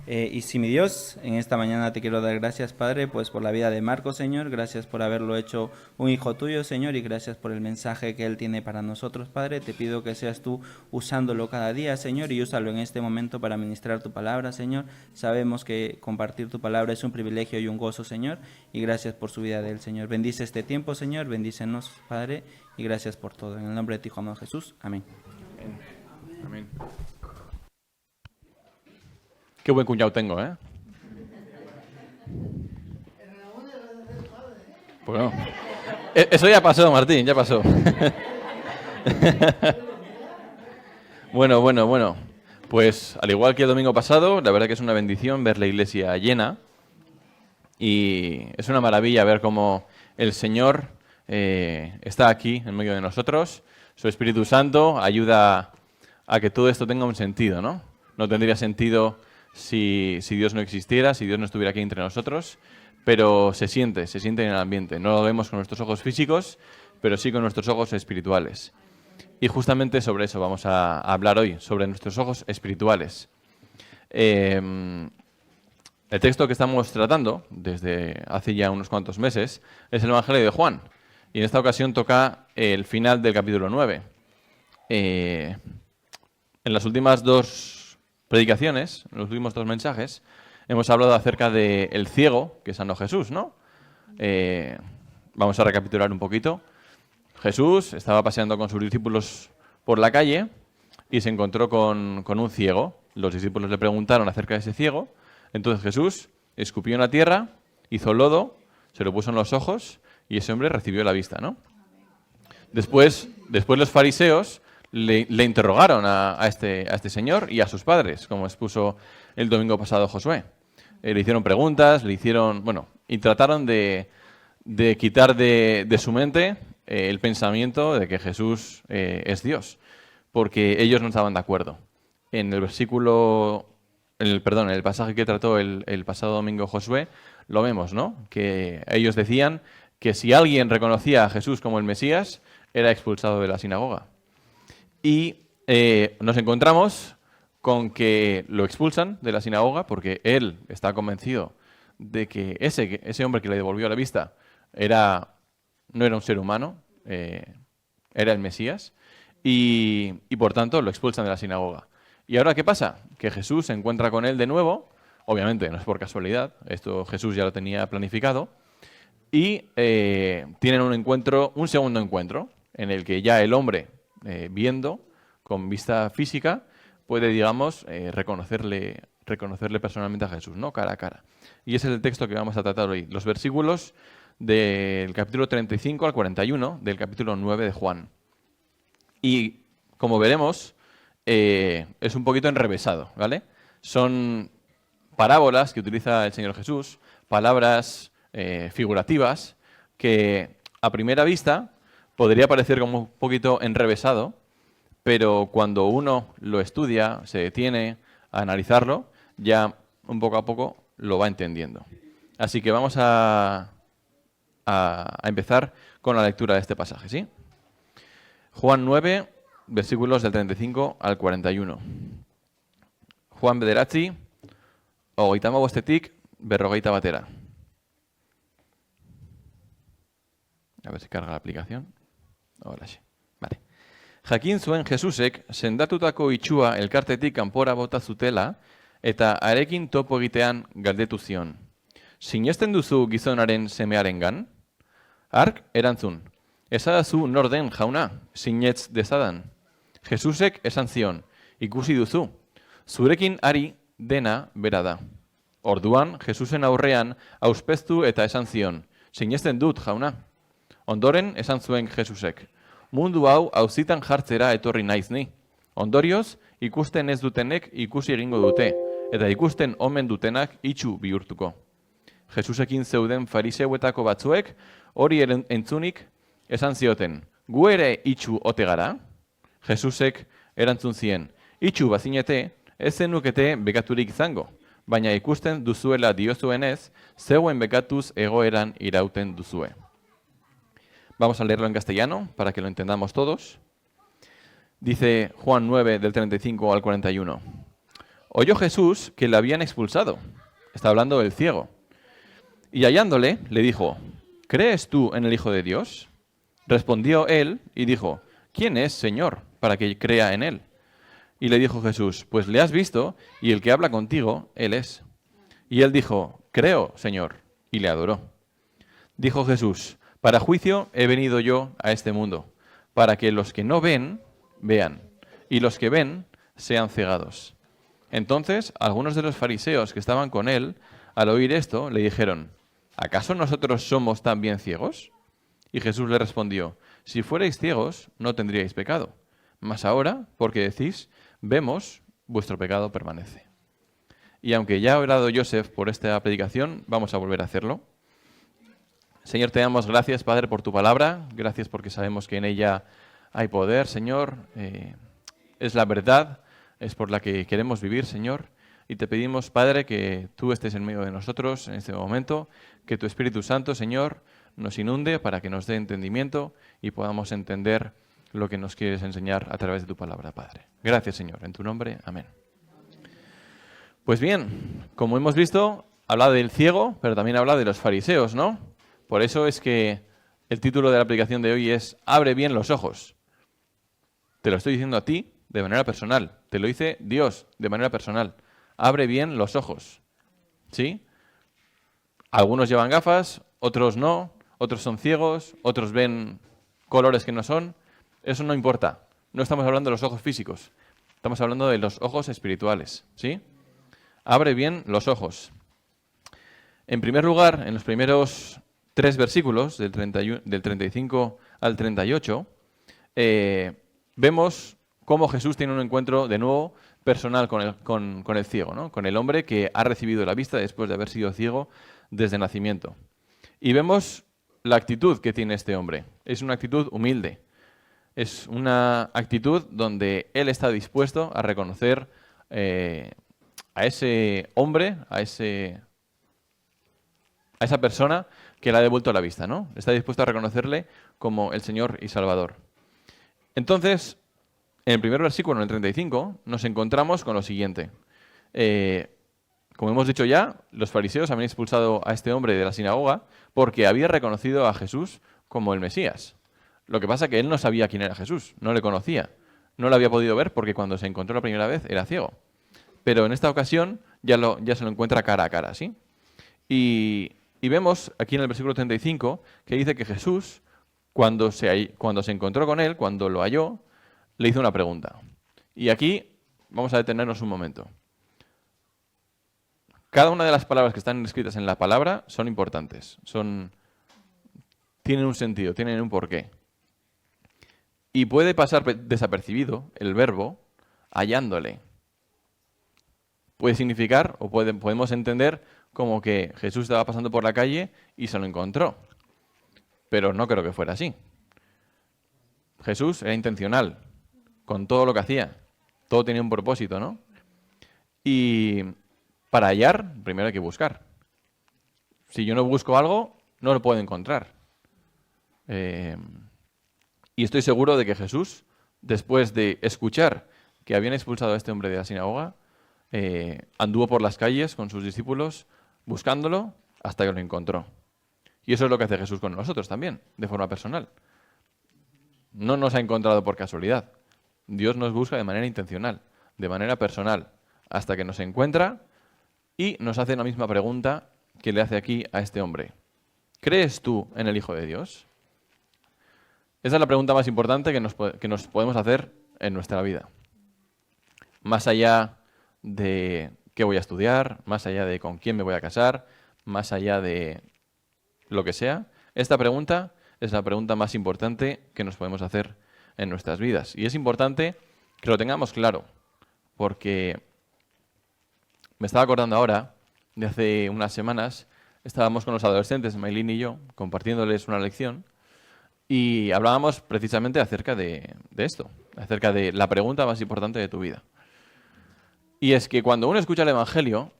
Y si mi Dios, en esta mañana te quiero dar gracias, Padre, pues por la vida de Marco, Señor, gracias por haberlo hecho un hijo tuyo, Señor, y gracias por el mensaje que él tiene para nosotros, Padre. Te pido que seas tú usándolo cada día, Señor, y úsalo en este momento para ministrar tu palabra, Señor. Sabemos que compartir tu palabra es un privilegio y un gozo, Señor, y gracias por su vida de él, Señor. Bendice este tiempo, Señor, bendícenos, Padre, y gracias por todo. En el nombre de tu Hijo amado Jesús, amén. Amén. Qué buen cuñado tengo, ¿eh? Bueno, eso ya pasó, Martín, ya pasó. Bueno. Pues al igual que el domingo pasado, la verdad que es una bendición ver la iglesia llena. Y es una maravilla ver cómo el Señor está aquí en medio de nosotros. Su Espíritu Santo ayuda a que todo esto tenga un sentido, ¿no? No tendría sentido si Dios no existiera, si Dios no estuviera aquí entre nosotros, pero se siente en el ambiente. No lo vemos con nuestros ojos físicos, pero sí con nuestros ojos espirituales. Y justamente sobre eso vamos a hablar hoy, sobre nuestros ojos espirituales. El texto que estamos tratando desde hace ya unos cuantos meses es el Evangelio de Juan. Y en esta ocasión toca el final del capítulo 9. En las últimas dos predicaciones, en los últimos dos mensajes, hemos hablado acerca del ciego que sanó Jesús, ¿no? Vamos a recapitular un poquito. Jesús estaba paseando con sus discípulos por la calle y se encontró con un ciego. Los discípulos le preguntaron acerca de ese ciego. Entonces Jesús escupió en la tierra, hizo lodo, se lo puso en los ojos y ese hombre recibió la vista, ¿no? Después los fariseos le interrogaron a este señor y a sus padres, como expuso el domingo pasado Josué. Le hicieron preguntas, y trataron de quitar de su mente el pensamiento de que Jesús es Dios, porque ellos no estaban de acuerdo. En el pasaje que trató el pasado domingo Josué, lo vemos, ¿no? Que ellos decían que si alguien reconocía a Jesús como el Mesías, era expulsado de la sinagoga. Y nos encontramos con que lo expulsan de la sinagoga porque él está convencido de que ese hombre que le devolvió la vista no era un ser humano, era el Mesías, y por tanto lo expulsan de la sinagoga. ¿Y ahora qué pasa? Que Jesús se encuentra con él de nuevo, obviamente no es por casualidad, esto Jesús ya lo tenía planificado, y tienen un segundo encuentro, en el que ya el hombre, viendo con vista física, puede, digamos, reconocerle personalmente a Jesús, ¿no? Cara a cara. Y ese es el texto que vamos a tratar hoy, los versículos del capítulo 35 al 41 del capítulo 9 de Juan. Y como veremos, es un poquito enrevesado, ¿vale? Son parábolas que utiliza el Señor Jesús, palabras figurativas, que a primera vista podría parecer como un poquito enrevesado, pero cuando uno lo estudia, se detiene a analizarlo, ya un poco a poco lo va entendiendo. Así que vamos a empezar con la lectura de este pasaje, ¿sí? Juan 9, versículos del 35 al 41. Juan bederatzi, hogeita hamabostetik berrogeita batera. A ver si carga la aplicación. Ahora sí. Vale. Jakin zuen Jesusek sendatutako itxua elkartetik kanpora bota zutela eta harekin topo egitean galdetu zion. Sinesten duzu gizonaren semearengan? Hark erantzun. Esadazu nor den jauna, sinetz dezadan. Jesusek esan zion, ikusi duzu, zurekin ari dena bera da. Orduan, Jesusen aurrean auspeztu eta esan zion, sinesten dut jauna. Ondoren esan zuen Jesusek, mundu hau auzitan jartzera etorri naiz ni. Ondorioz, ikusten ez dutenek ikusi egingo dute, eta ikusten omen dutenak itxu bihurtuko. Jesusekin zeuden fariseuetako batzuek hori entzunik esan zioten, gu ere itxu ote gara? Jesusek erantzun zien, itxu bazinete ez zenukete bekaturik izango, baina ikusten duzuela diozuenez, zeuen bekatuz egoeran irauten duzue. Vamos a leerlo en castellano para que lo entendamos todos. Dice Juan 9 del 35 al 41. oyó Jesús que le habían expulsado. Está hablando del ciego. Y hallándole, le dijo, ¿crees tú en el Hijo de Dios? Respondió él y dijo, ¿quién es, Señor, para que crea en él? Y le dijo Jesús, pues le has visto, y el que habla contigo, él es. Y él dijo, creo, Señor, y le adoró. Dijo Jesús, para juicio he venido yo a este mundo, para que los que no ven, vean, y los que ven, sean cegados. Entonces, algunos de los fariseos que estaban con él, al oír esto, le dijeron, ¿acaso nosotros somos también ciegos? Y Jesús le respondió, si fuerais ciegos, no tendríais pecado. Mas ahora, porque decís, vemos, vuestro pecado permanece. Y aunque ya ha orado Joseph por esta predicación, vamos a volver a hacerlo. Señor, te damos gracias, Padre, por tu palabra. Gracias porque sabemos que en ella hay poder, Señor. Es la verdad, es por la que queremos vivir, Señor. Y te pedimos, Padre, que tú estés en medio de nosotros en este momento, que tu Espíritu Santo, Señor, nos inunde para que nos dé entendimiento y podamos entender lo que nos quieres enseñar a través de tu palabra, Padre. Gracias, Señor. En tu nombre, amén. Pues bien, como hemos visto, habla del ciego, pero también habla de los fariseos, ¿no? Por eso es que el título de la predicación de hoy es Abre bien los ojos. Te lo estoy diciendo a ti de manera personal. Te lo dice Dios de manera personal. Abre bien los ojos. ¿Sí? Algunos llevan gafas, otros no, otros son ciegos, otros ven colores que no son. Eso no importa. No estamos hablando de los ojos físicos. Estamos hablando de los ojos espirituales. ¿Sí? Abre bien los ojos. En primer lugar, en los primeros 3 versículos, del 35 al 38, vemos cómo Jesús tiene un encuentro de nuevo personal con el ciego, ¿no? Con el hombre que ha recibido la vista después de haber sido ciego desde nacimiento. Y vemos la actitud que tiene este hombre. Es una actitud humilde. Es una actitud donde él está dispuesto a reconocer a ese hombre, a esa persona que le ha devuelto la vista, ¿no? Está dispuesto a reconocerle como el Señor y Salvador. Entonces, en el primer versículo, en el 35, nos encontramos con lo siguiente. Como hemos dicho ya, los fariseos habían expulsado a este hombre de la sinagoga porque había reconocido a Jesús como el Mesías. Lo que pasa es que él no sabía quién era Jesús, no le conocía. No lo había podido ver porque cuando se encontró la primera vez era ciego. Pero en esta ocasión ya se lo encuentra cara a cara, ¿sí? Y vemos aquí en el versículo 35 que dice que Jesús, cuando se encontró con él, cuando lo halló, le hizo una pregunta. Y aquí vamos a detenernos un momento. Cada una de las palabras que están escritas en la palabra son importantes. Tienen un sentido, tienen un porqué. Y puede pasar desapercibido el verbo hallándole. Puede significar, o podemos entender, como que Jesús estaba pasando por la calle y se lo encontró. Pero no creo que fuera así. Jesús era intencional con todo lo que hacía. Todo tenía un propósito, ¿no? Y para hallar, primero hay que buscar. Si yo no busco algo, no lo puedo encontrar. Y estoy seguro de que Jesús, después de escuchar que habían expulsado a este hombre de la sinagoga, anduvo por las calles con sus discípulos buscándolo hasta que lo encontró. Y eso es lo que hace Jesús con nosotros también, de forma personal. No nos ha encontrado por casualidad. Dios nos busca de manera intencional, de manera personal, hasta que nos encuentra y nos hace la misma pregunta que le hace aquí a este hombre. ¿Crees tú en el Hijo de Dios? Esa es la pregunta más importante que nos podemos hacer en nuestra vida. Más allá de qué voy a estudiar, más allá de con quién me voy a casar, más allá de lo que sea, esta pregunta es la pregunta más importante que nos podemos hacer en nuestras vidas. Y es importante que lo tengamos claro, porque me estaba acordando ahora, de hace unas semanas, estábamos con los adolescentes, Maylin y yo, compartiéndoles una lección, y hablábamos precisamente acerca de esto, acerca de la pregunta más importante de tu vida. Y es que cuando uno escucha el Evangelio,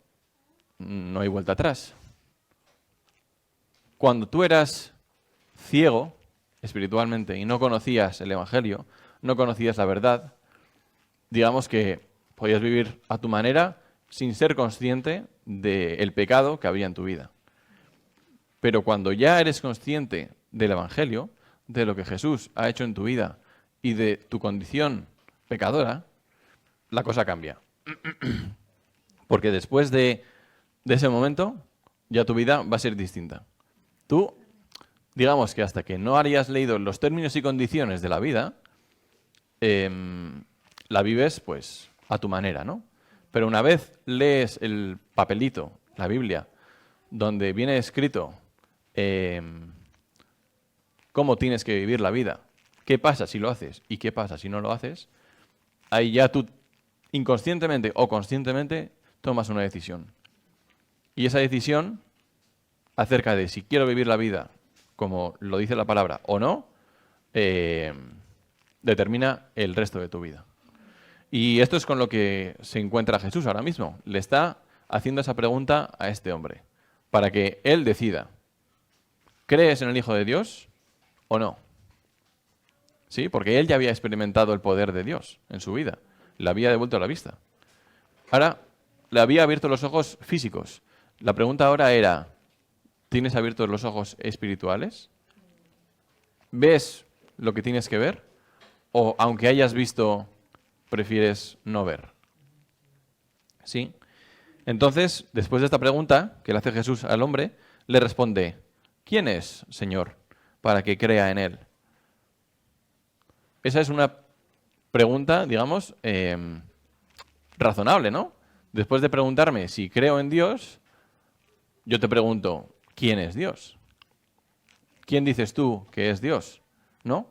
no hay vuelta atrás. Cuando tú eras ciego espiritualmente y no conocías el Evangelio, no conocías la verdad, digamos que podías vivir a tu manera sin ser consciente del pecado que había en tu vida. Pero cuando ya eres consciente del Evangelio, de lo que Jesús ha hecho en tu vida y de tu condición pecadora, la cosa cambia. Porque después de ese momento, ya tu vida va a ser distinta. Tú, digamos que hasta que no hayas leído los términos y condiciones de la vida, la vives pues a tu manera, ¿no? Pero una vez lees el papelito, la Biblia, donde viene escrito cómo tienes que vivir la vida, qué pasa si lo haces y qué pasa si no lo haces, ahí ya tú inconscientemente o conscientemente tomas una decisión. Y esa decisión acerca de si quiero vivir la vida como lo dice la palabra o no, determina el resto de tu vida. Y esto es con lo que se encuentra Jesús ahora mismo. Le está haciendo esa pregunta a este hombre, para que él decida, ¿crees en el Hijo de Dios o no? Sí, porque él ya había experimentado el poder de Dios en su vida, le había devuelto la vista. Ahora, le había abierto los ojos físicos. La pregunta ahora era, ¿tienes abiertos los ojos espirituales? ¿Ves lo que tienes que ver? ¿O aunque hayas visto, prefieres no ver? ¿Sí? Entonces, después de esta pregunta que le hace Jesús al hombre, le responde, ¿quién es, Señor, para que crea en él? Esa es una pregunta, digamos, razonable, ¿no? Después de preguntarme si creo en Dios, yo te pregunto, ¿quién es Dios? ¿Quién dices tú que es Dios? ¿No?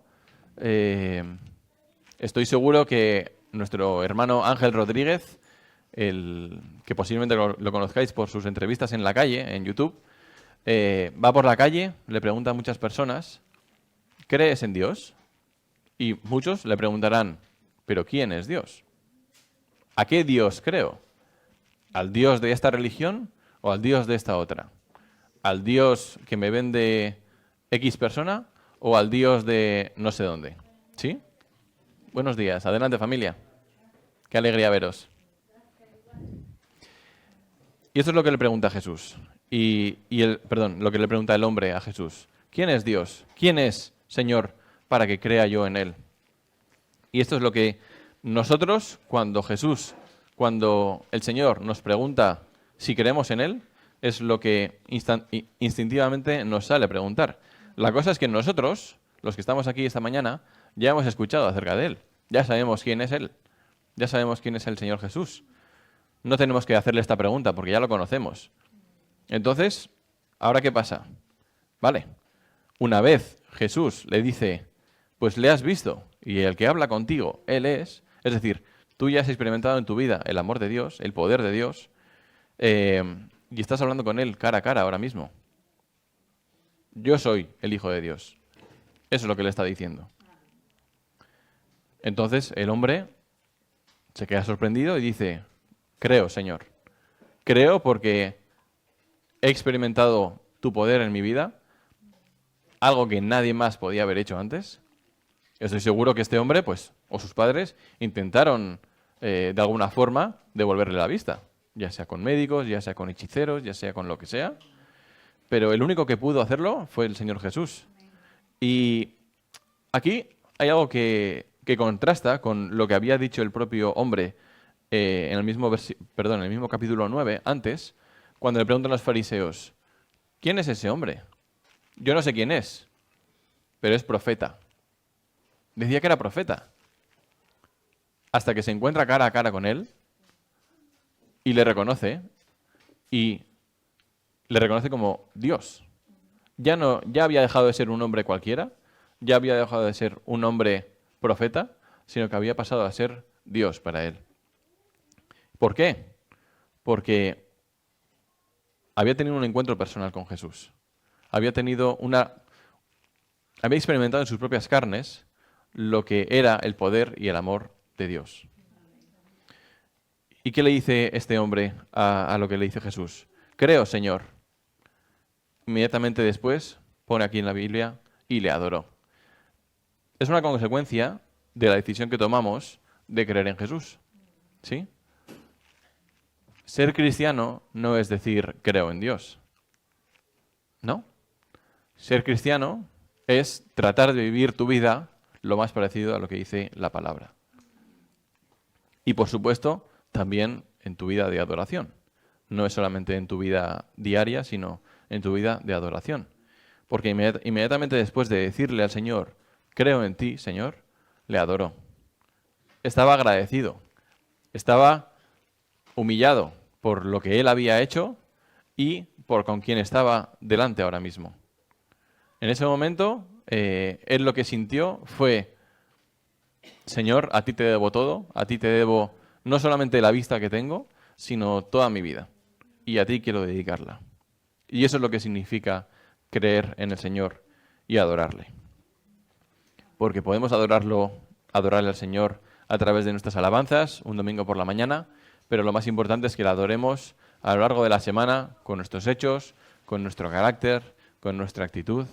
Estoy seguro que nuestro hermano Ángel Rodríguez, que posiblemente lo conozcáis por sus entrevistas en la calle, en YouTube, va por la calle, le pregunta a muchas personas, ¿crees en Dios? Y muchos le preguntarán, ¿pero quién es Dios? ¿A qué Dios creo? ¿Al Dios de esta religión o al Dios de esta otra? ¿Al Dios que me vende X persona o al Dios de no sé dónde? ¿Sí? Buenos días. Adelante, familia. Qué alegría veros. Y esto es lo que le pregunta Jesús. Lo que le pregunta el hombre a Jesús. ¿Quién es Dios? ¿Quién es, Señor, para que crea yo en él? Y esto es lo que nosotros, cuando el Señor nos pregunta si creemos en él, es lo que instintivamente nos sale preguntar. La cosa es que nosotros, los que estamos aquí esta mañana, ya hemos escuchado acerca de él. Ya sabemos quién es él. Ya sabemos quién es el Señor Jesús. No tenemos que hacerle esta pregunta porque ya lo conocemos. Entonces, ¿ahora qué pasa? Vale, una vez Jesús le dice, pues le has visto y el que habla contigo, él es decir, tú ya has experimentado en tu vida el amor de Dios, el poder de Dios, y estás hablando con él cara a cara ahora mismo. Yo soy el Hijo de Dios. Eso es lo que le está diciendo. Entonces el hombre se queda sorprendido y dice, creo, Señor. Creo porque he experimentado tu poder en mi vida, algo que nadie más podía haber hecho antes. Estoy seguro que este hombre, pues, o sus padres, intentaron de alguna forma devolverle la vista, ya sea con médicos, ya sea con hechiceros, ya sea con lo que sea. Pero el único que pudo hacerlo fue el Señor Jesús. Y aquí hay algo que contrasta con lo que había dicho el propio hombre en el mismo capítulo 9, antes, cuando le preguntan a los fariseos, ¿quién es ese hombre? Yo no sé quién es, pero es profeta. Decía que era profeta. Hasta que se encuentra cara a cara con él y le reconoce como Dios. Ya había dejado de ser un hombre cualquiera, ya había dejado de ser un hombre profeta, sino que había pasado a ser Dios para él. ¿Por qué? Porque había tenido un encuentro personal con Jesús. Había experimentado en sus propias carnes lo que era el poder y el amor de Dios. ¿Y qué le dice este hombre a lo que le dice Jesús? Creo, Señor. Inmediatamente después pone aquí en la Biblia y le adoró. Es una consecuencia de la decisión que tomamos de creer en Jesús. ¿Sí? ser cristiano no es decir creo en Dios. ¿No? Ser cristiano es tratar de vivir tu vida lo más parecido a lo que dice la palabra. Y por supuesto, también en tu vida de adoración. No es solamente en tu vida diaria, sino en tu vida de adoración. Porque inmediatamente después de decirle al Señor, creo en ti, Señor, le adoró. Estaba agradecido. Estaba humillado por lo que él había hecho y por con quien estaba delante ahora mismo. En ese momento, él lo que sintió fue: Señor, a ti te debo todo, a ti te debo no solamente la vista que tengo, sino toda mi vida. Y a ti quiero dedicarla. Y eso es lo que significa creer en el Señor y adorarle. Porque podemos adorarle al Señor a través de nuestras alabanzas, un domingo por la mañana, pero lo más importante es que le adoremos a lo largo de la semana con nuestros hechos, con nuestro carácter, con nuestra actitud.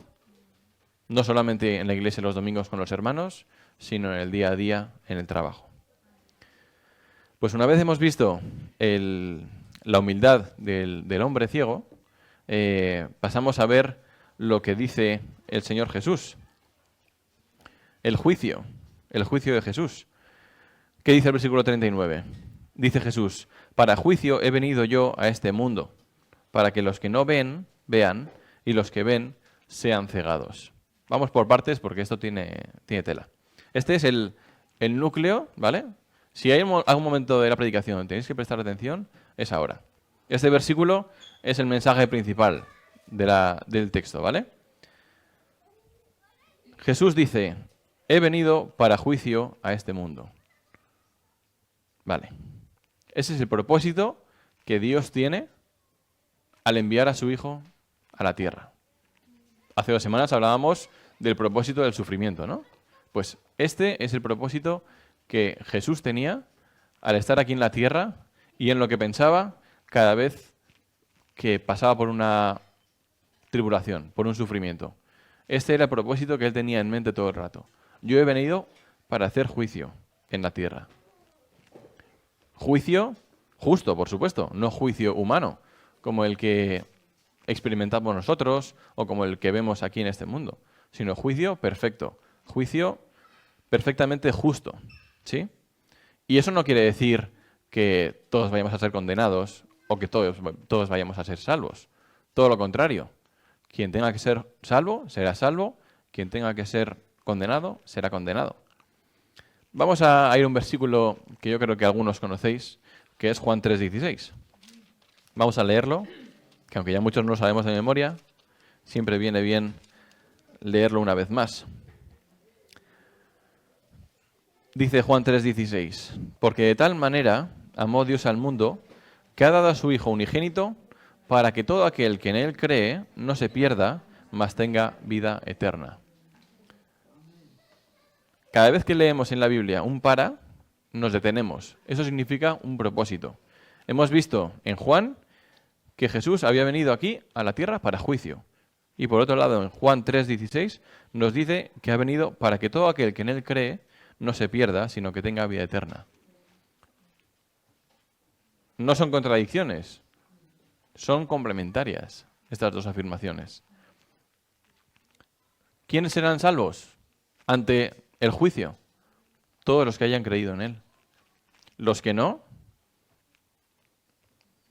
No solamente en la iglesia los domingos con los hermanos, sino en el día a día, en el trabajo. Pues una vez hemos visto la humildad del hombre ciego, pasamos a ver lo que dice el Señor Jesús. El juicio de Jesús. ¿Qué dice el versículo 39? Dice Jesús: para juicio he venido yo a este mundo, para que los que no ven, vean, y los que ven, sean cegados. Vamos por partes porque esto tiene tela. Este es el núcleo, ¿vale? Si hay algún momento de la predicación donde tenéis que prestar atención, es ahora. Este versículo es el mensaje principal del texto, ¿vale? Jesús dice: he venido para juicio a este mundo. Vale. Ese es el propósito que Dios tiene al enviar a su Hijo a la tierra. Hace 2 semanas hablábamos del propósito del sufrimiento, ¿no? Pues este es el propósito que Jesús tenía al estar aquí en la tierra y en lo que pensaba cada vez que pasaba por una tribulación, por un sufrimiento. Este era el propósito que él tenía en mente todo el rato. Yo he venido para hacer juicio en la tierra. Juicio justo, por supuesto, no juicio humano, como el que experimentamos nosotros o como el que vemos aquí en este mundo, sino juicio perfecto, juicio perfectamente justo, ¿sí? Y eso no quiere decir que todos vayamos a ser condenados o que todos vayamos a ser salvos. Todo lo contrario. Quien tenga que ser salvo, será salvo. Quien tenga que ser condenado, será condenado. Vamos a ir a un versículo que yo creo que algunos conocéis, que es Juan 3:16. Vamos a leerlo, que aunque ya muchos no lo sabemos de memoria, siempre viene bien leerlo una vez más. Dice Juan 3:16: porque de tal manera amó Dios al mundo, que ha dado a su Hijo unigénito, para que todo aquel que en Él cree no se pierda, mas tenga vida eterna. Cada vez que leemos en la Biblia un para, nos detenemos. Eso significa un propósito. Hemos visto en Juan que Jesús había venido aquí a la tierra para juicio. Y por otro lado, en Juan 3:16 nos dice que ha venido para que todo aquel que en Él cree no se pierda, sino que tenga vida eterna. No son contradicciones, son complementarias estas dos afirmaciones. ¿Quiénes serán salvos ante el juicio? Todos los que hayan creído en Él. Los que no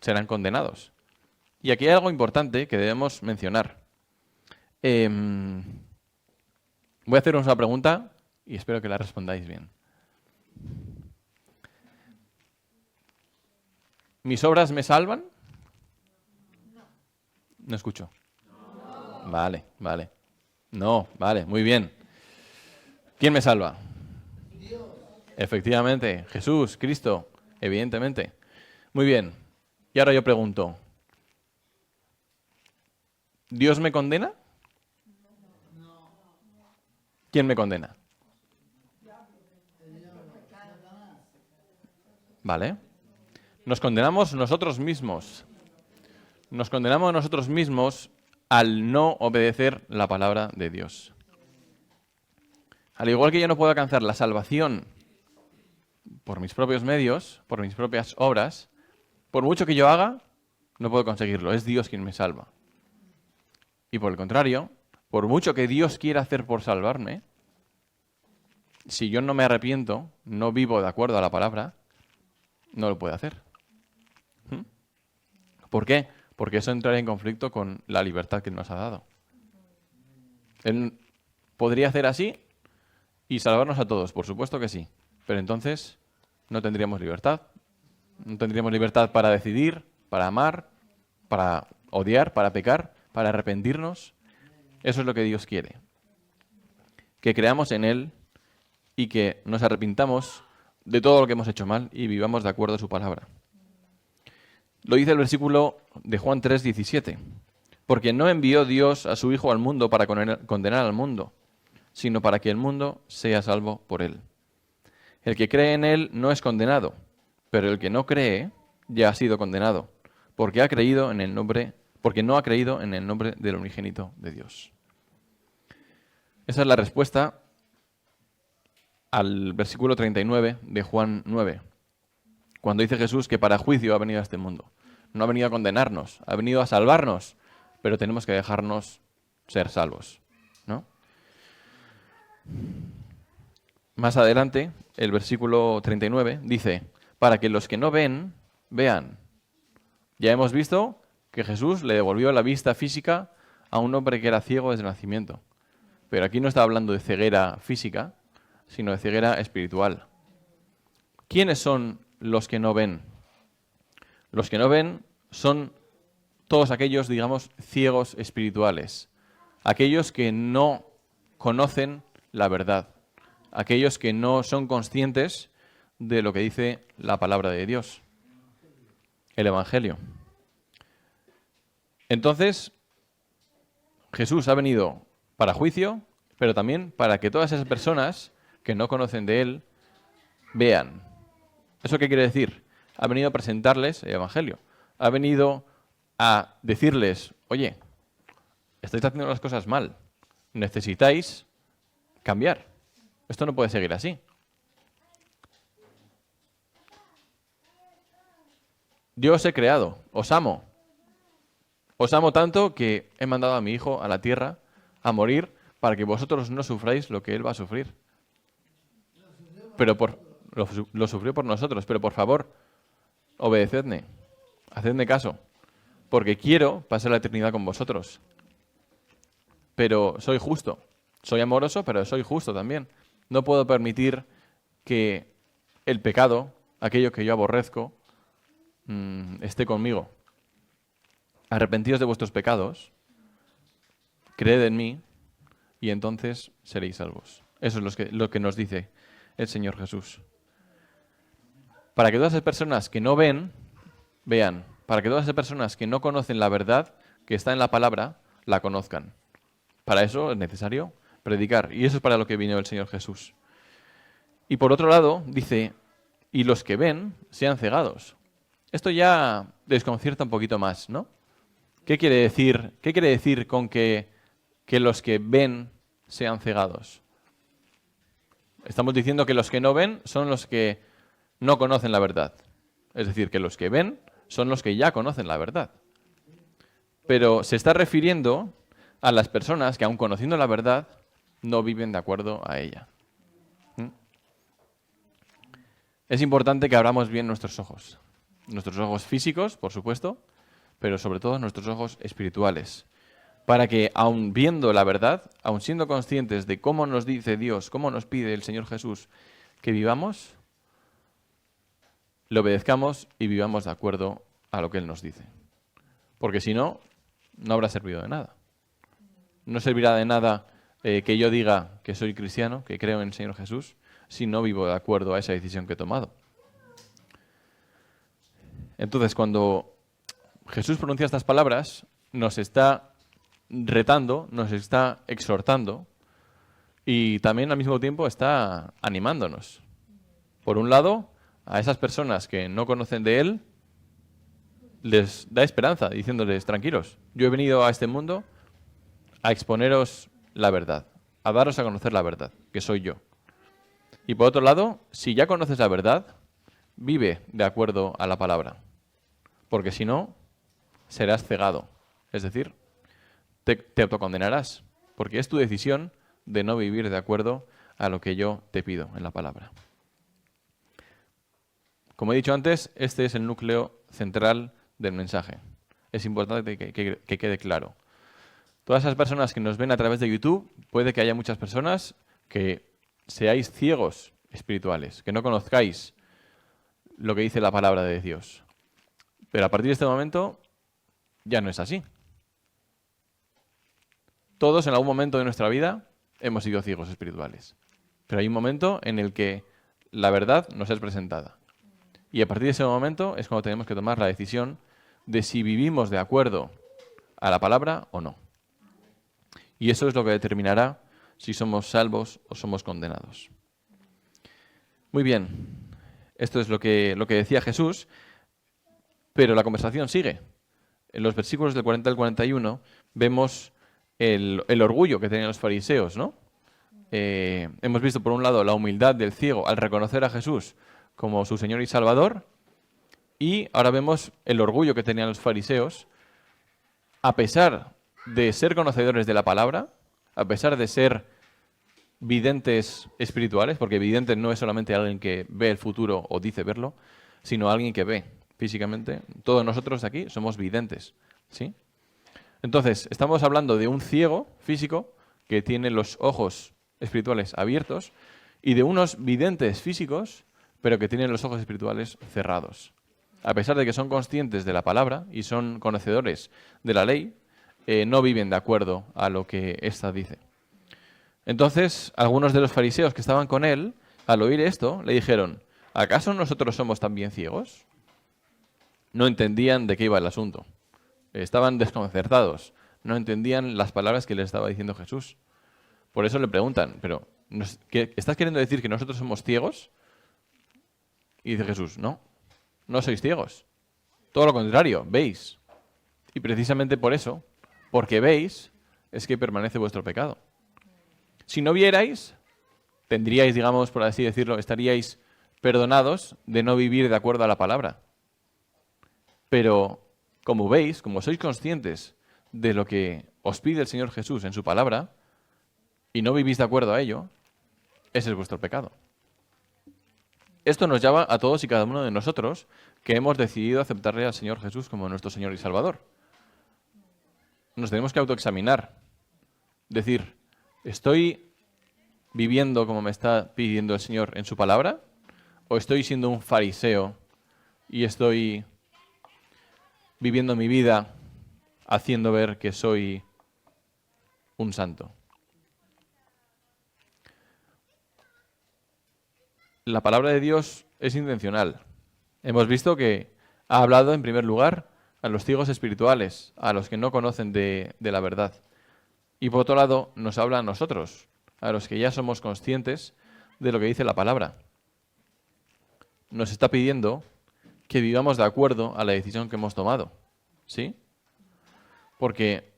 serán condenados. Y aquí hay algo importante que debemos mencionar. Voy a haceros una pregunta y espero que la respondáis bien. ¿Mis obras me salvan? No escucho. No. Vale. No, vale, muy bien. ¿Quién me salva? Dios. Efectivamente, Jesús, Cristo, evidentemente. Muy bien. Y ahora yo pregunto, ¿Dios me condena? No. ¿Quién me condena? Vale. Nos condenamos nosotros mismos. Nos condenamos nosotros mismos al no obedecer la palabra de Dios. Al igual que yo no puedo alcanzar la salvación por mis propios medios, por mis propias obras, Por mucho que yo haga, no puedo conseguirlo. Es Dios quien me salva. Y por el contrario, por mucho que Dios quiera hacer por salvarme, si yo no me arrepiento, no vivo de acuerdo a la palabra, no lo puede hacer. ¿Mm? ¿Por qué? Porque eso entraría en conflicto con la libertad que nos ha dado. Él podría hacer así y salvarnos a todos, por supuesto que sí. Pero entonces no tendríamos libertad. No tendríamos libertad para decidir, para amar, para odiar, para pecar, para arrepentirnos. Eso es lo que Dios quiere. Que creamos en Él y que nos arrepintamos de todo lo que hemos hecho mal y vivamos de acuerdo a su palabra. Lo dice el versículo de Juan 3:17. Porque no envió Dios a su Hijo al mundo para condenar al mundo, sino para que el mundo sea salvo por Él. El que cree en Él no es condenado, pero el que no cree ya ha sido condenado, porque no ha creído en el nombre del unigénito de Dios. Esa es la respuesta al versículo 39 de Juan 9, cuando dice Jesús que para juicio ha venido a este mundo. No ha venido a condenarnos, ha venido a salvarnos, pero tenemos que dejarnos ser salvos, ¿no? Más adelante, el versículo 39 dice, para que los que no ven, vean. Ya hemos visto que Jesús le devolvió la vista física a un hombre que era ciego desde el nacimiento. Pero aquí no está hablando de ceguera física, sino de ceguera espiritual. ¿Quiénes son los que no ven? Los que no ven son todos aquellos, digamos, ciegos espirituales. Aquellos que no conocen la verdad. Aquellos que no son conscientes de lo que dice la palabra de Dios, el Evangelio. Entonces, Jesús ha venido para juicio, pero también para que todas esas personas que no conocen de Él vean. ¿Eso qué quiere decir? Ha venido a presentarles el Evangelio. Ha venido a decirles, oye, estáis haciendo las cosas mal. Necesitáis cambiar. Esto no puede seguir así. Yo os he creado, os amo. Os amo tanto que he mandado a mi Hijo a la tierra a morir para que vosotros no sufráis lo que Él va a sufrir. Pero lo sufrió por nosotros, pero por favor, obedecedme, hacedme caso, porque quiero pasar la eternidad con vosotros. Pero soy justo, soy amoroso, pero soy justo también. No puedo permitir que el pecado, aquello que yo aborrezco, esté conmigo. Arrepentíos de vuestros pecados, creed en mí, y entonces seréis salvos. Eso es lo que nos dice el Señor Jesús. Para que todas esas personas que no ven, vean. Para que todas esas personas que no conocen la verdad que está en la palabra, la conozcan. Para eso es necesario predicar. Y eso es para lo que vino el Señor Jesús. Y por otro lado, dice, y los que ven sean cegados. Esto ya desconcierta un poquito más, ¿no? ¿Qué quiere decir? ¿Qué quiere decir con que los que ven sean cegados? Estamos diciendo que los que no ven son los que no conocen la verdad. Es decir, que los que ven son los que ya conocen la verdad. Pero se está refiriendo a las personas que, aun conociendo la verdad, no viven de acuerdo a ella. Es importante que abramos bien nuestros ojos físicos, por supuesto, pero sobre todo nuestros ojos espirituales, para que, aun viendo la verdad, aun siendo conscientes de cómo nos dice Dios, cómo nos pide el Señor Jesús que vivamos, le obedezcamos y vivamos de acuerdo a lo que Él nos dice. Porque si no, no habrá servido de nada. No servirá de nada que yo diga que soy cristiano, que creo en el Señor Jesús, si no vivo de acuerdo a esa decisión que he tomado. Entonces, cuando Jesús pronuncia estas palabras, nos está retando, nos está exhortando y también al mismo tiempo está animándonos. Por un lado, a esas personas que no conocen de Él, les da esperanza, diciéndoles, tranquilos, yo he venido a este mundo a exponeros la verdad, a daros a conocer la verdad, que soy yo. Y por otro lado, si ya conoces la verdad, vive de acuerdo a la palabra. porque si no, serás cegado. Es decir, te autocondenarás, porque es tu decisión de no vivir de acuerdo a lo que yo te pido en la palabra. Como he dicho antes, este es el núcleo central del mensaje. Es importante que quede claro. Todas esas personas que nos ven a través de YouTube, puede que haya muchas personas que seáis ciegos espirituales, que no conozcáis lo que dice la palabra de Dios. Pero a partir de este momento ya no es así. Todos en algún momento de nuestra vida hemos sido ciegos espirituales. Pero hay un momento en el que la verdad nos es presentada. Y a partir de ese momento es cuando tenemos que tomar la decisión de si vivimos de acuerdo a la palabra o no. Y eso es lo que determinará si somos salvos o somos condenados. Muy bien, esto es lo que decía Jesús, pero la conversación sigue. En los versículos del 40 al 41 vemos el orgullo que tenían los fariseos, ¿no? Hemos visto por un lado la humildad del ciego al reconocer a Jesús como su Señor y Salvador, y ahora vemos el orgullo que tenían los fariseos, a pesar de ser conocedores de la palabra, a pesar de ser videntes espirituales, porque vidente no es solamente alguien que ve el futuro o dice verlo, sino alguien que ve físicamente. Todos nosotros aquí somos videntes, ¿sí? Entonces, estamos hablando de un ciego físico que tiene los ojos espirituales abiertos y de unos videntes físicos, pero que tienen los ojos espirituales cerrados. A pesar de que son conscientes de la palabra y son conocedores de la ley, no viven de acuerdo a lo que ésta dice. Entonces, algunos de los fariseos que estaban con él, al oír esto, le dijeron, ¿acaso nosotros somos también ciegos? No entendían de qué iba el asunto. Estaban desconcertados. No entendían las palabras que les estaba diciendo Jesús. Por eso le preguntan, ¿pero estás queriendo decir que nosotros somos ciegos? Y dice Jesús, no sois ciegos. Todo lo contrario, veis. Y precisamente por eso, porque veis, es que permanece vuestro pecado. Si no vierais, tendríais, digamos, por así decirlo, estaríais perdonados de no vivir de acuerdo a la palabra. Pero como veis, como sois conscientes de lo que os pide el Señor Jesús en su palabra, y no vivís de acuerdo a ello, ese es vuestro pecado. Esto nos llama a todos y cada uno de nosotros que hemos decidido aceptarle al Señor Jesús como nuestro Señor y Salvador. Nos tenemos que autoexaminar. Decir, ¿estoy viviendo como me está pidiendo el Señor en su palabra? ¿O estoy siendo un fariseo y estoy viviendo mi vida haciendo ver que soy un santo? La palabra de Dios es intencional. Hemos visto que ha hablado en primer lugar a los ciegos espirituales, a los que no conocen de la verdad. Y por otro lado nos habla a nosotros, a los que ya somos conscientes de lo que dice la palabra. Nos está pidiendo que vivamos de acuerdo a la decisión que hemos tomado. ¿Sí? Porque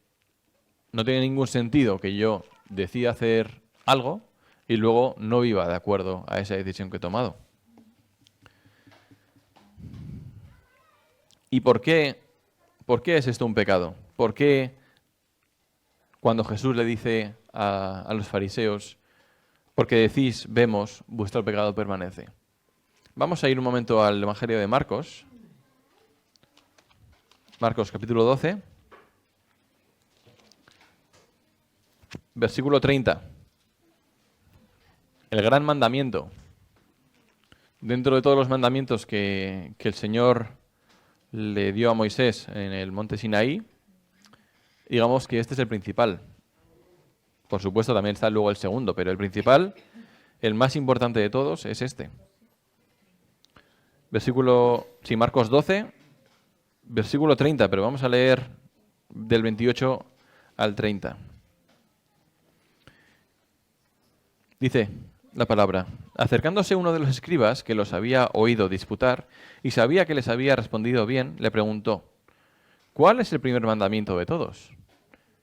no tiene ningún sentido que yo decida hacer algo y luego no viva de acuerdo a esa decisión que he tomado. ¿Y por qué es esto un pecado? ¿Por qué cuando Jesús le dice a los fariseos, porque decís, vemos, vuestro pecado permanece? Vamos a ir un momento al Evangelio de Marcos. Marcos capítulo 12, versículo 30. El gran mandamiento. Dentro de todos los mandamientos que el Señor le dio a Moisés en el monte Sinaí, digamos que este es el principal. Por supuesto también está luego el segundo, pero el principal, el más importante de todos, es este. Marcos 12, versículo 30, pero vamos a leer del 28 al 30. Dice la palabra, acercándose uno de los escribas que los había oído disputar y sabía que les había respondido bien, le preguntó, ¿cuál es el primer mandamiento de todos?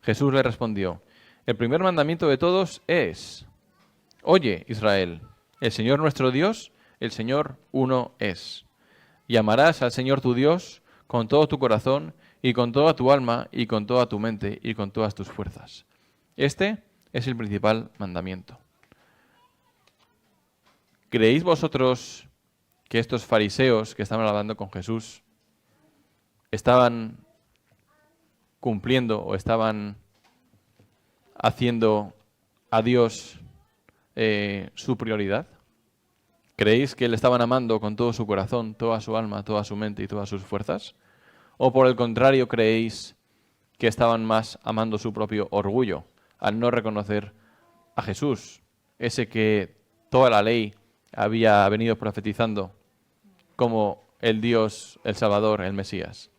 Jesús le respondió, el primer mandamiento de todos es, oye, Israel, el Señor nuestro Dios, el Señor uno es. Y amarás al Señor tu Dios con todo tu corazón y con toda tu alma y con toda tu mente y con todas tus fuerzas. Este es el principal mandamiento. ¿Creéis vosotros que estos fariseos que estaban hablando con Jesús estaban cumpliendo o estaban haciendo a Dios su prioridad? ¿Creéis que le estaban amando con todo su corazón, toda su alma, toda su mente y todas sus fuerzas? ¿O por el contrario creéis que estaban más amando su propio orgullo al no reconocer a Jesús, ese que toda la ley había venido profetizando como el Dios, el Salvador, el Mesías?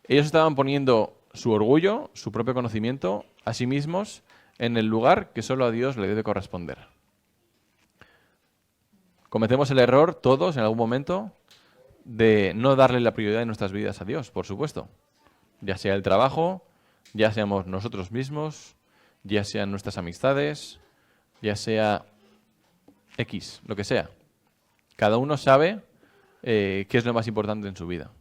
Ellos estaban poniendo su orgullo, su propio conocimiento, a sí mismos en el lugar que solo a Dios le debe corresponder. Cometemos el error todos en algún momento de no darle la prioridad en nuestras vidas a Dios, por supuesto. Ya sea el trabajo, ya seamos nosotros mismos, ya sean nuestras amistades, ya sea X, lo que sea. Cada uno sabe qué es lo más importante en su vida.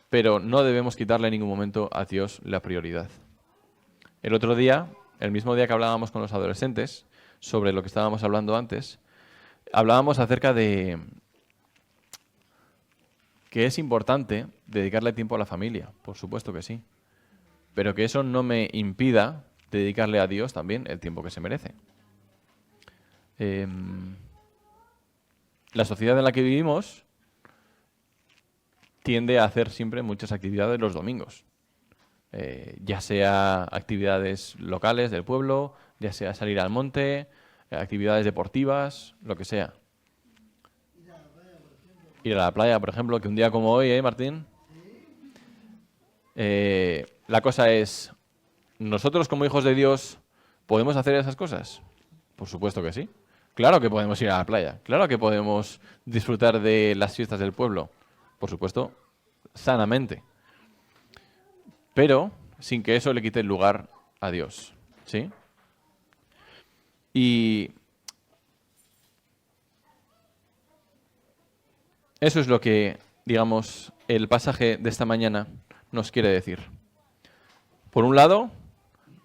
Pero no debemos quitarle en ningún momento a Dios la prioridad. El otro día, el mismo día que hablábamos con los adolescentes sobre lo que estábamos hablando antes, hablábamos acerca de que es importante dedicarle tiempo a la familia, por supuesto que sí, pero que eso no me impida dedicarle a Dios también el tiempo que se merece. La sociedad en la que vivimos tiende a hacer siempre muchas actividades los domingos, ya sea actividades locales del pueblo, ya sea salir al monte, actividades deportivas, lo que sea. Ir a la playa, por ejemplo, que un día como hoy, Martín? La cosa es, ¿nosotros como hijos de Dios podemos hacer esas cosas? Por supuesto que sí. Claro que podemos ir a la playa, claro que podemos disfrutar de las fiestas del pueblo. Por supuesto, sanamente. Pero sin que eso le quite el lugar a Dios, ¿sí? Y eso es lo que, digamos, el pasaje de esta mañana nos quiere decir. Por un lado,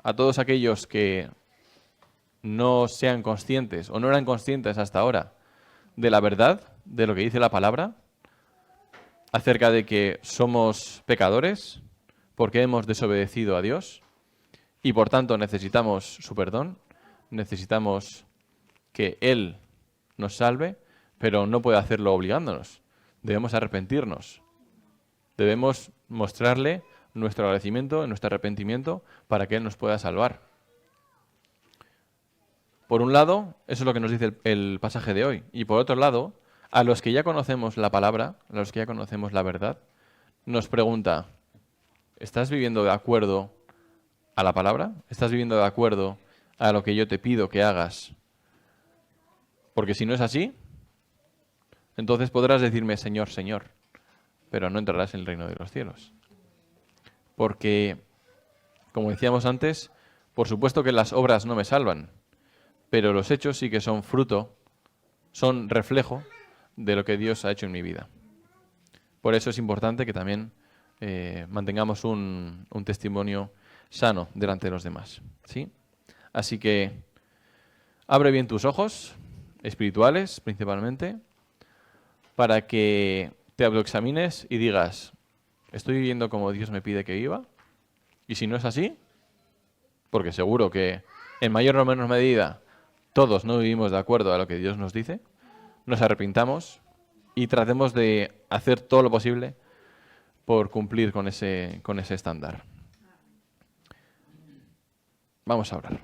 a todos aquellos que no sean conscientes o no eran conscientes hasta ahora de la verdad, de lo que dice la palabra, acerca de que somos pecadores porque hemos desobedecido a Dios y por tanto necesitamos su perdón, necesitamos que Él nos salve, pero no puede hacerlo obligándonos. Debemos arrepentirnos. Debemos mostrarle nuestro agradecimiento, nuestro arrepentimiento, para que Él nos pueda salvar. Por un lado, eso es lo que nos dice el pasaje de hoy. Y por otro lado, a los que ya conocemos la palabra, a los que ya conocemos la verdad, nos pregunta, ¿estás viviendo de acuerdo a la palabra? ¿Estás viviendo de acuerdo a lo que yo te pido que hagas? Porque si no es así, entonces podrás decirme Señor, Señor, pero no entrarás en el reino de los cielos. Porque, como decíamos antes, por supuesto que las obras no me salvan, pero los hechos sí que son fruto, son reflejo de lo que Dios ha hecho en mi vida. Por eso es importante que también mantengamos un testimonio sano delante de los demás, ¿sí? Así que abre bien tus ojos, espirituales principalmente, para que te autoexamines y digas, ¿estoy viviendo como Dios me pide que viva? Y si no es así, porque seguro que en mayor o menor medida todos no vivimos de acuerdo a lo que Dios nos dice, nos arrepintamos y tratemos de hacer todo lo posible por cumplir con ese estándar. Vamos a orar.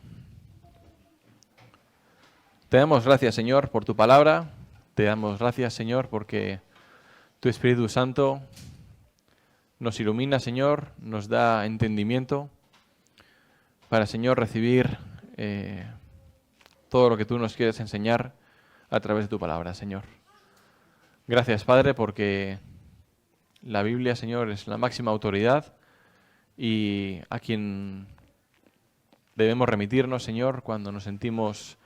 Te damos gracias, Señor, por tu palabra. Te damos gracias, Señor, porque tu Espíritu Santo nos ilumina, Señor, nos da entendimiento para, Señor, recibir todo lo que tú nos quieres enseñar a través de tu palabra, Señor. Gracias, Padre, porque la Biblia, Señor, es la máxima autoridad y a quien debemos remitirnos, Señor, cuando nos sentimos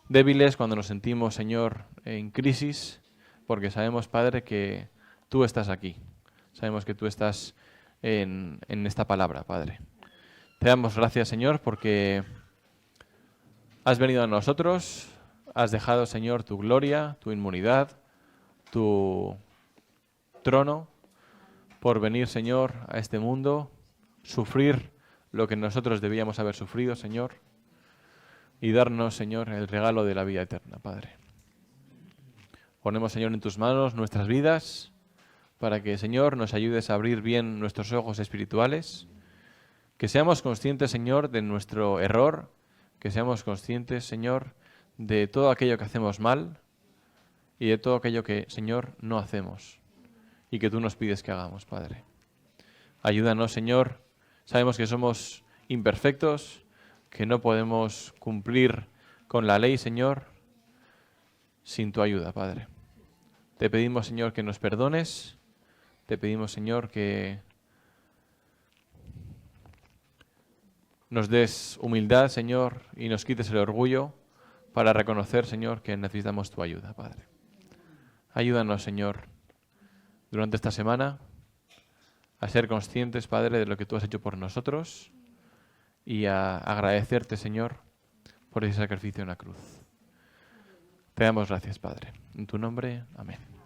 débiles, cuando nos sentimos, Señor, en crisis, porque sabemos, Padre, que tú estás aquí. Sabemos que tú estás en esta palabra, Padre. Te damos gracias, Señor, porque has venido a nosotros, has dejado, Señor, tu gloria, tu inmunidad, tu trono, por venir, Señor, a este mundo, sufrir lo que nosotros debíamos haber sufrido, Señor, y darnos, Señor, el regalo de la vida eterna, Padre. Ponemos, Señor, en tus manos nuestras vidas, para que, Señor, nos ayudes a abrir bien nuestros ojos espirituales, que seamos conscientes, Señor, de nuestro error, que seamos conscientes, Señor, de todo aquello que hacemos mal y de todo aquello que, Señor, no hacemos y que tú nos pides que hagamos, Padre. Ayúdanos, Señor. Sabemos que somos imperfectos, que no podemos cumplir con la ley, Señor, sin tu ayuda, Padre. Te pedimos, Señor, que nos perdones. Te pedimos, Señor, que nos des humildad, Señor, y nos quites el orgullo para reconocer, Señor, que necesitamos tu ayuda, Padre. Ayúdanos, Señor, durante esta semana a ser conscientes, Padre, de lo que tú has hecho por nosotros y a agradecerte, Señor, por ese sacrificio en la cruz. Te damos gracias, Padre. En tu nombre, amén.